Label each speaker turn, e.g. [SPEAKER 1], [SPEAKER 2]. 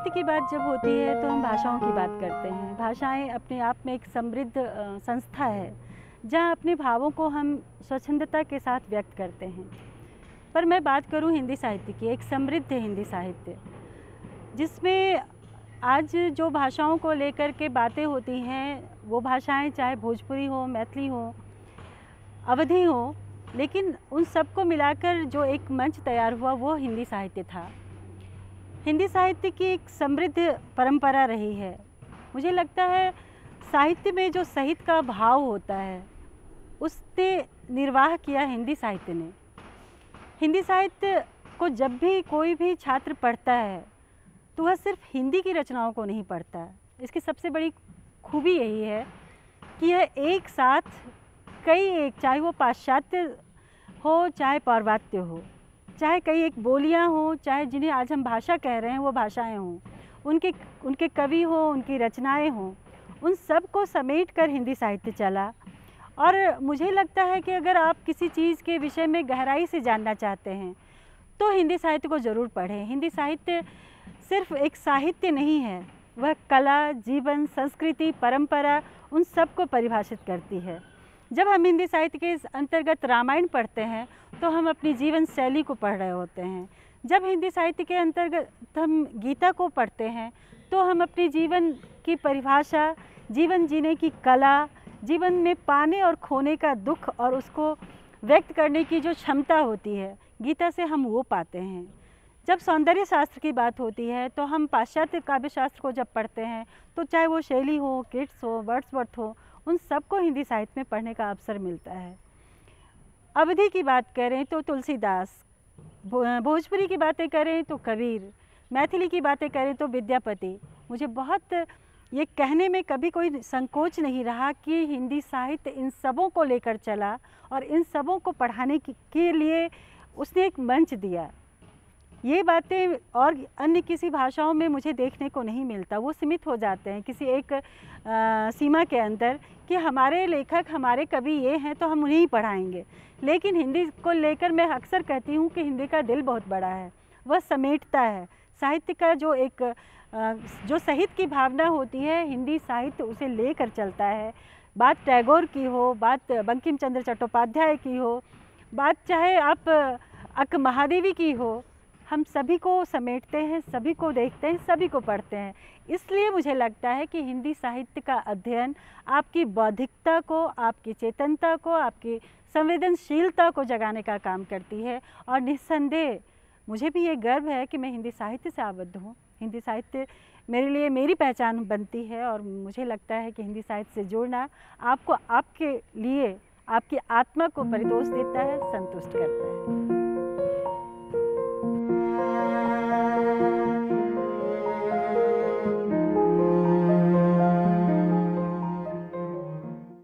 [SPEAKER 1] साहित्य की बात जब होती है तो हम भाषाओं की बात करते हैं। भाषाएं अपने आप में एक समृद्ध संस्था है जहां अपने भावों को हम स्वच्छंदता के साथ व्यक्त करते हैं। पर मैं बात करूं हिंदी साहित्य की, एक समृद्ध हिंदी साहित्य जिसमें आज जो भाषाओं को लेकर के बातें होती हैं वो भाषाएं चाहे भोजपुरी हो, मैथिली हो, अवधी हो, लेकिन उन सबको मिलाकर जो एक मंच तैयार हुआ वो हिंदी साहित्य था। हिंदी साहित्य की एक समृद्ध परंपरा रही है। मुझे लगता है साहित्य में जो सहित का भाव होता है उसने निर्वाह किया हिंदी साहित्य ने। हिंदी साहित्य को जब भी कोई भी छात्र पढ़ता है तो वह सिर्फ हिंदी की रचनाओं को नहीं पढ़ता है। इसकी सबसे बड़ी खूबी यही है कि यह एक साथ चाहे वो पाश्चात्य हो चाहे पौर्वात्य हो, चाहे कई एक बोलियां हो, चाहे जिन्हें आज हम भाषा कह रहे हैं वो भाषाएं हों, उनके कवि हो, उनकी रचनाएं हों, उन सब को समेट कर हिंदी साहित्य चला। और मुझे लगता है कि अगर आप किसी चीज़ के विषय में गहराई से जानना चाहते हैं तो हिंदी साहित्य को ज़रूर पढ़ें। हिंदी साहित्य सिर्फ एक साहित्य नहीं है, वह कला, जीवन, संस्कृति, परंपरा, उन सब को परिभाषित करती है। जब हम हिंदी साहित्य के अंतर्गत रामायण पढ़ते हैं तो हम अपनी जीवन शैली को पढ़ रहे होते हैं। जब हिंदी साहित्य के अंतर्गत हम गीता को पढ़ते हैं तो हम अपनी जीवन की परिभाषा, जीवन जीने की कला, जीवन में पाने और खोने का दुख और उसको व्यक्त करने की जो क्षमता होती है, गीता से हम वो पाते हैं। जब सौंदर्य शास्त्र की बात होती है तो हम पाश्चात्य काव्य शास्त्र को जब पढ़ते हैं तो चाहे वो शैली हो, किट्स हो, वर्ड्सवर्थ हो, उन सबको हिंदी साहित्य में पढ़ने का अवसर मिलता है। अवधी की बात करें तो तुलसीदास, भोजपुरी की बातें करें तो कबीर, मैथिली की बातें करें तो विद्यापति। मुझे बहुत ये कहने में कभी कोई संकोच नहीं रहा कि हिंदी साहित्य इन सबों को लेकर चला और इन सबों को पढ़ाने के लिए उसने एक मंच दिया। ये बातें और अन्य किसी भाषाओं में मुझे देखने को नहीं मिलता। वो सीमित हो जाते हैं किसी एक सीमा के अंदर कि हमारे लेखक, हमारे कवि ये हैं तो हम उन्हें ही पढ़ाएंगे। लेकिन हिंदी को लेकर मैं अक्सर कहती हूँ कि हिंदी का दिल बहुत बड़ा है, वह समेटता है। साहित्य का जो सहित की भावना होती है, हिंदी साहित्य उसे लेकर चलता है। बात टैगोर की हो, बात बंकिम चंद्र चट्टोपाध्याय की हो, बात चाहे आप अक्क महादेवी की हो, हम सभी को समेटते हैं, सभी को देखते हैं, सभी को पढ़ते हैं। इसलिए मुझे लगता है कि हिंदी साहित्य का अध्ययन आपकी बौद्धिकता को, आपकी चेतनता को, आपकी संवेदनशीलता को जगाने का काम करती है। और निस्संदेह मुझे भी ये गर्व है कि मैं हिंदी साहित्य से आबद्ध हूँ। हिंदी साहित्य मेरे लिए मेरी पहचान बनती है और मुझे लगता है कि हिंदी साहित्य से जुड़ना आपको, आपके लिए, आपकी आत्मा को परितोष देता है, संतुष्ट करता है।